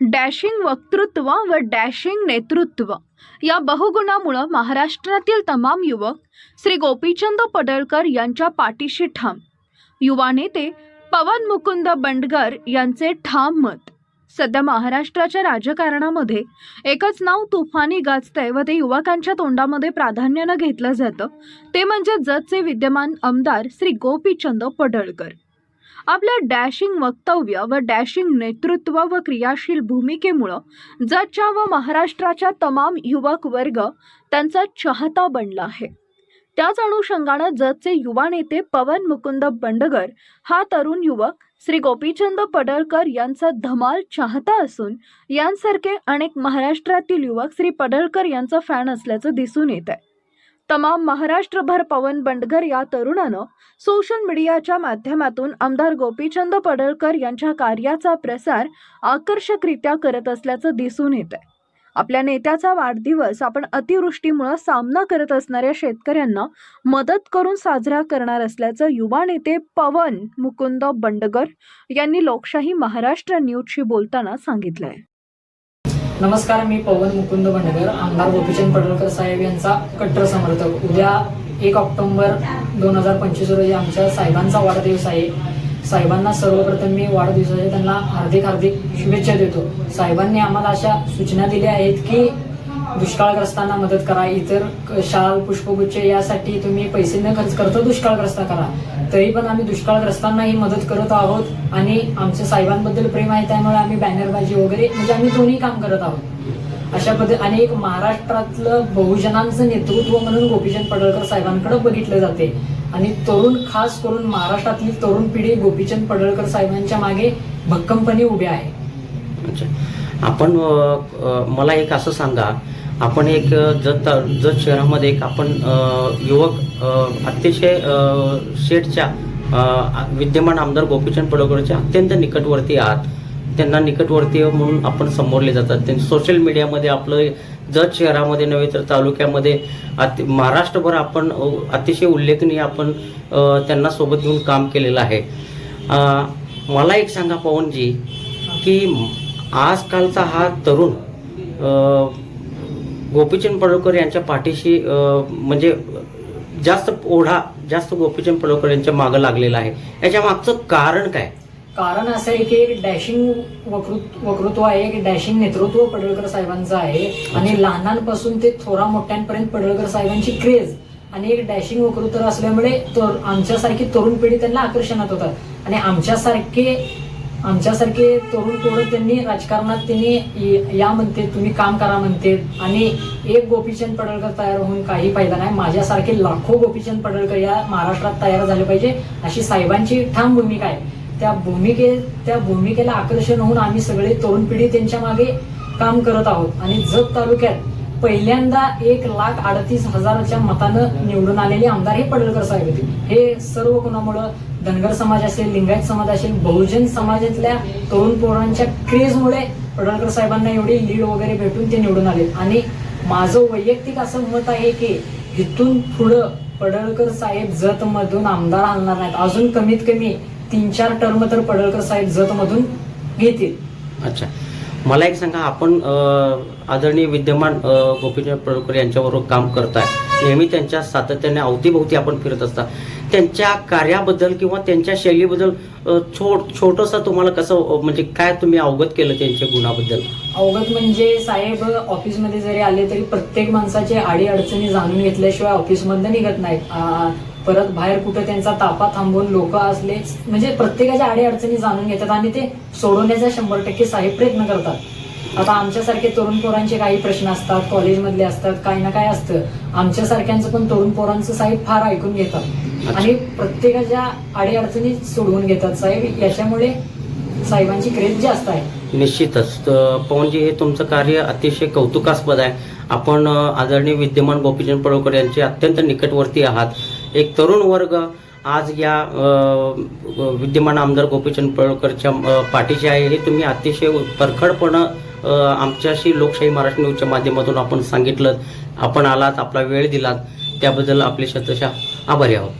Dashing वक्तृत्व व dashing नेतृत्व या बहुगुणामुळे महाराष्ट्रातील तमाम युवक श्री गोपीचंद पडळकर यांच्या पाठीशी ठाम. युवा नेते पवन मुकुंद बंडगर यांचे ठाम मत. सध्या महाराष्ट्राच्या राजकारणामध्ये एकच नाव तुफानी गाजतंय व ते युवकांच्या तोंडामध्ये प्राधान्याने घेतलं जातं, ते म्हणजे जतचे विद्यमान आमदार श्री गोपीचंद पडळकर. आपल्या डॅशिंग वक्तव्य व डॅशिंग नेतृत्व व क्रियाशील भूमिकेमुळे जतच्या व महाराष्ट्राच्या तमाम युवक वर्ग त्यांचा चाहता बनला आहे. त्याच अनुषंगाने जतचे युवा नेते पवन मुकुंद बंडगर हा तरुण युवक श्री गोपीचंद पडळकर यांचा धमाल चाहता असून यांसारखे अनेक महाराष्ट्रातील युवक श्री पडळकर यांचा फॅन असल्याचं दिसून येत आहे. तमाम महाराष्ट्रभर पवन बंडगर या तरुणानं सोशल मीडियाच्या माध्यमातून आमदार गोपीचंद पडळकर यांच्या कार्याचा प्रसार आकर्षकरित्या करत असल्याचं दिसून येत आहे. आपल्या नेत्याचा वाढदिवस आपण अतिवृष्टीमुळे सामना करत असणाऱ्या शेतकऱ्यांना मदत करून साजरा करणार असल्याचं युवा नेते पवन मुकुंद बंडगर यांनी लोकशाही महाराष्ट्र न्यूजशी बोलताना सांगितलंय. नमस्कार, मी पवन मुकुंद बंडगर, आमदार गोपीचंद पडळकर साहेब यांचा कट्टर समर्थक. उद्या 1 ऑक्टोबर 2025 रोजी आमच्या साहेबांचा वाढदिवस आहे. साहेबांना सर्वप्रथम मी वाढदिवसाच्या त्यांना हार्दिक शुभेच्छा देतो. साहेबांनी आम्हाला अशा सूचना दिल्या आहेत की दुष्काळग्रस्तांना मदत करा, इतर शाल पुष्पगुच्छ यासाठी तुम्ही पैसे न खर्च करता दुष्काळग्रस्त करा. तरी पण आम्ही दुष्काळग्रस्तांनाही मदत करत आहोत आणि आमच्या साहेबांबद्दल प्रेम आहे, त्यामुळे आम्ही बॅनरबाजी वगैरे म्हणजे आम्ही दोन्ही काम करत आहोत. अशा पद्धती आणि एक महाराष्ट्रातलं बहुजनांचं नेतृत्व म्हणून गोपीचंद पडळकर साहेबांकडे बघितलं जाते आणि तरुण, खास करून महाराष्ट्रातली तरुण पिढी गोपीचंद पडळकर साहेबांच्या मागे भक्कमपणे उभी आहे. अच्छा, आपण मला एक असं सांगा, आपण एक जत शहरामध्ये एक आपण युवक अतिशय शेठच्या विद्यमान आमदार गोपीचंद पडळकरच्या अत्यंत निकटवर्ती आहात. त्यांना निकटवर्ती म्हणून आपण समोरले जातात. त्यांनी सोशल मीडियामध्ये आपलं जत शहरामध्ये नव्हे तर तालुक्यामध्ये महाराष्ट्रभर आपण अतिशय उल्लेखनीय आपण त्यांना सोबत घेऊन काम केलेलं आहे. मला एक सांगा पवनजी, की आजकालचा हा तरुण गोपीचंद पडळकर यांच्या पाठीशी म्हणजे जास्त गोपीचंद पडळकर यांच्या मागं लागलेला आहे. याच्या मागचं कारण काय? कारण असं आहे की एक डॅशिंग वक्तृत्व आहे, एक डॅशिंग नेतृत्व पडळकर साहेबांचं आहे आणि लहानांपासून ते थोरा मोठ्यांपर्यंत पडळकर साहेबांची क्रेज आणि एक डॅशिंग वक्तृत्व असल्यामुळे आमच्यासारखी तरुण पिढी त्यांना आकर्षणात होतात आणि आमच्यासारखे तरुण पोरं त्यांनी राजकारणात त्यांनी या म्हणते, तुम्ही काम करा म्हणते आणि एक गोपीचंद पडळकर तयार होऊन काही फायदा नाही. माझ्यासारखे लाखो गोपीचंद पडळकर या महाराष्ट्रात तयार झाले पाहिजे अशी साहेबांची ठाम भूमिका आहे. त्या भूमिकेला आकर्षण होऊन आम्ही सगळे तरुण पिढी त्यांच्या मागे काम करत आहोत आणि जत तालुक्यात पहिल्यांदा 1,38,000च्या मतानं निवडून आलेले आमदार हे पडळकर साहेब होते. हे सर्व कोणामुळं? धनगर समाज असेल, लिंगायत समाज असेल, बहुजन समाजातल्या तरुण पोरांच्या क्रेजमुळे पडळकर साहेबांना एवढी लीड वगैरे भेटून ते निवडून आले. आणि माझं वैयक्तिक असं मत आहे की इथून पुढं पडळकर साहेब जत मधून आमदार आणणार नाहीत. अजून कमीत कमी 3-4 टर्म तर पडळकर साहेब जत मधून घेतील. अच्छा, मला एक सांगा, आपण आदरणीय विद्यमान गोपीचंद पडळकर यांच्याबरोबर काम करताय, नेहमी त्यांच्या सातत्याने अवतीभोवती आपण फिरत असता. त्यांच्या कार्याबद्दल किंवा त्यांच्या शैलीबद्दल छोटंसं तुम्हाला कसं, म्हणजे काय तुम्ही अवगत केलं त्यांच्या गुणाबद्दल? अवगत म्हणजे साहेब ऑफिसमध्ये जरी आले तरी प्रत्येक माणसाचे आडी अडचणी जाणून घेतल्याशिवाय ऑफिसमधनं निघत नाहीत. परत बाहेर कुठं त्यांचा तापा थांबवून लोक असले म्हणजे प्रत्येकाच्या आडी अडचणी जाणून घेतात आणि ते सोडवण्याचा 100% साहेब प्रयत्न करतात. आता आमच्यासारखे तरुण पोरांचे काही प्रश्न असतात, कॉलेजमधले असतात, काही ना काय असतं. आमच्यासारख्यांचं पण तरुण पोरांचं साहेब फार ऐकून घेतात आणि प्रत्येकाच्या आडी अडचणी सोडवून घेतात साहेब. याच्यामुळे साहेबांची क्रेज जास्त आहे. निश्चितच पवनजी, हे तुमचं कार्य अतिशय कौतुकास्पद आहे. आपण आदरणीय विद्यमान गोपीचंद पडळकर यांचे अत्यंत निकटवर्ती आहात. एक तरुण वर्ग आज या विद्यमान आमदार गोपीचंद पडळकरच्या पाठीशी आहे, हे तुम्ही अतिशय परखडपणे आमच्याशी लोकशाही महाराष्ट्र न्यूजच्या माध्यमातून आपण सांगितलं. आपण आलात, आपला वेळ दिलात, त्याबद्दल आपले शतशः आभारी आहोत.